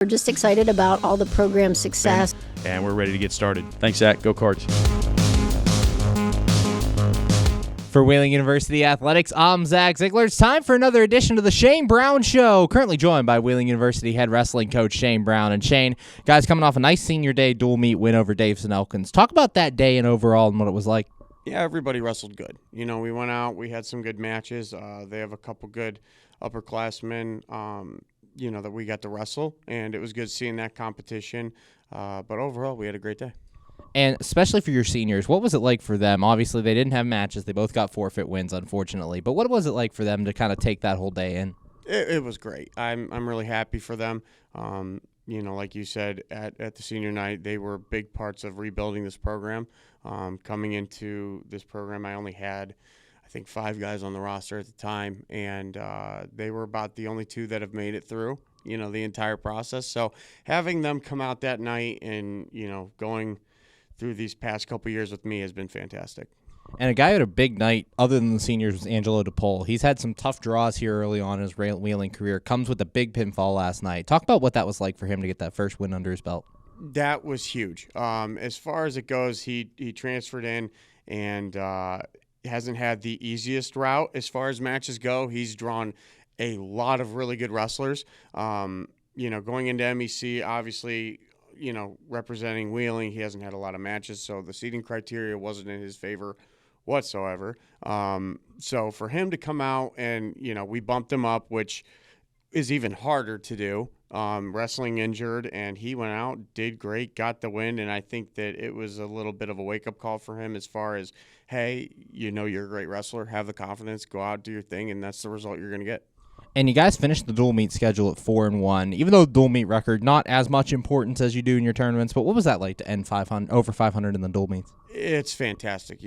We're just excited about all the program success. And we're ready to get started. Thanks, Zach. Go Cards. For Wheeling University Athletics, I'm Zach Ziegler. It's time for another edition of the Shane Brown Show. Currently joined by Wheeling University head wrestling coach Shane Brown. And Shane, guys, coming off a nice senior day dual meet win over Davison Elkins. Talk about that day and overall and what it was like. Yeah, everybody wrestled good. You know, we went out, we had some good matches. They have a couple good upperclassmen, that we got to wrestle, and it was good seeing that competition. But overall, we had a great day. And especially for your seniors, what was it like for them? Obviously, they didn't have matches. They both got forfeit wins, unfortunately. But what was it like for them to kind of take that whole day in? It was great. I'm really happy for them. Like you said, at the senior night, they were big parts of rebuilding this program. Coming into this program, I only had, I think, 5 guys on the roster at the time, and they were about the only 2 that have made it through, the entire process. So having them come out that night and, going through these past couple years with me has been fantastic. And a guy who had a big night, other than the seniors, was Angelo DePaul. He's had some tough draws here early on in his Wheeling career. Comes with a big pinfall last night. Talk about what that was like for him to get that first win under his belt. That was huge. As far as it goes, he transferred in and hasn't had the easiest route as far as matches go. He's drawn a lot of really good wrestlers. Going into MEC, obviously, representing Wheeling, he hasn't had a lot of matches, so the seating criteria wasn't in his favor whatsoever. So for him to come out and, we bumped him up, which is even harder to do, wrestling injured, and he went out, did great, got the win, and I think that it was a little bit of a wake-up call for him as far as, hey, you're a great wrestler, have the confidence, go out, do your thing, and that's the result you're going to get. And you guys finished the dual meet schedule at 4-1. Even though the dual meet record, not as much importance as you do in your tournaments, but what was that like to end over 500 in the dual meets? It's fantastic.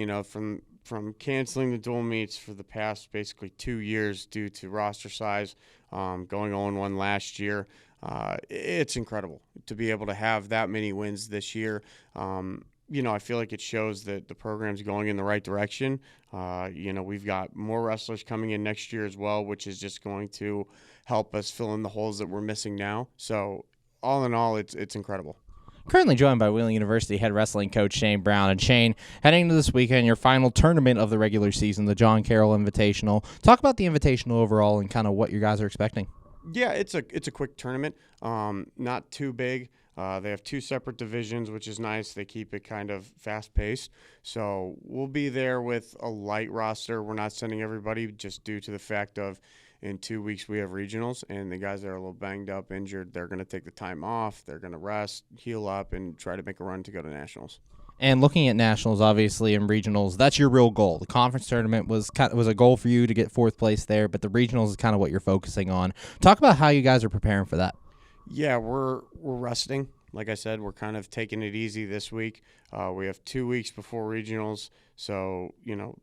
From canceling the dual meets for the past basically 2 years due to roster size, going 0-1 last year, it's incredible to be able to have that many wins this year. I feel like it shows that the program's going in the right direction. We've got more wrestlers coming in next year as well, which is just going to help us fill in the holes that we're missing now. So all in all, it's incredible. Currently joined by Wheeling University head wrestling coach Shane Brown. And Shane, heading into this weekend, your final tournament of the regular season, the John Carroll Invitational. Talk about the Invitational overall and kind of what you guys are expecting. Yeah, it's a quick tournament, not too big. They have 2 separate divisions, which is nice. They keep it kind of fast-paced. So we'll be there with a light roster. We're not sending everybody just due to the fact of in 2 weeks we have regionals, and the guys that are a little banged up, injured, they're going to take the time off. They're going to rest, heal up, and try to make a run to go to nationals. And looking at nationals, obviously, and regionals, that's your real goal. The conference tournament was a goal for you to get 4th place there, but the regionals is kind of what you're focusing on. Talk about how you guys are preparing for that. Yeah, we're resting. Like I said, we're kind of taking it easy this week. We have 2 weeks before regionals, so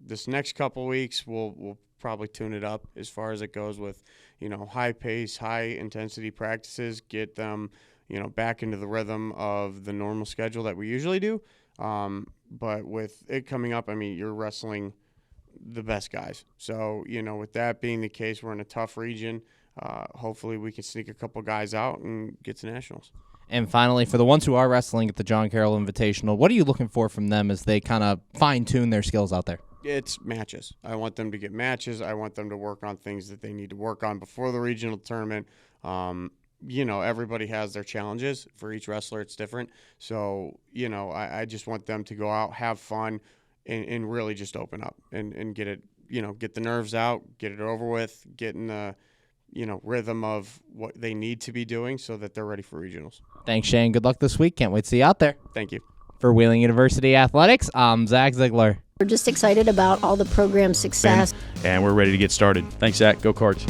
this next couple weeks we'll probably tune it up as far as it goes with high pace, high intensity practices. Get them back into the rhythm of the normal schedule that we usually do. But with it coming up, you're wrestling the best guys. So with that being the case, we're in a tough region. Hopefully we can sneak a couple guys out and get to nationals. And finally, for the ones who are wrestling at the John Carroll Invitational, what are you looking for from them as they kind of fine-tune their skills out there? It's matches. I want them to get matches. I want them to work on things that they need to work on before the regional tournament. Everybody has their challenges. For each wrestler, it's different. So, I just want them to go out, have fun, and really just open up and get it, get the nerves out, get it over with, get in the rhythm of what they need to be doing so that they're ready for regionals. Thanks, Shane. Good luck this week. Can't wait to see you out there. Thank you. For Wheeling University Athletics, I'm Zach Ziegler. We're just excited about all the program success. And we're ready to get started. Thanks, Zach. Go Cards.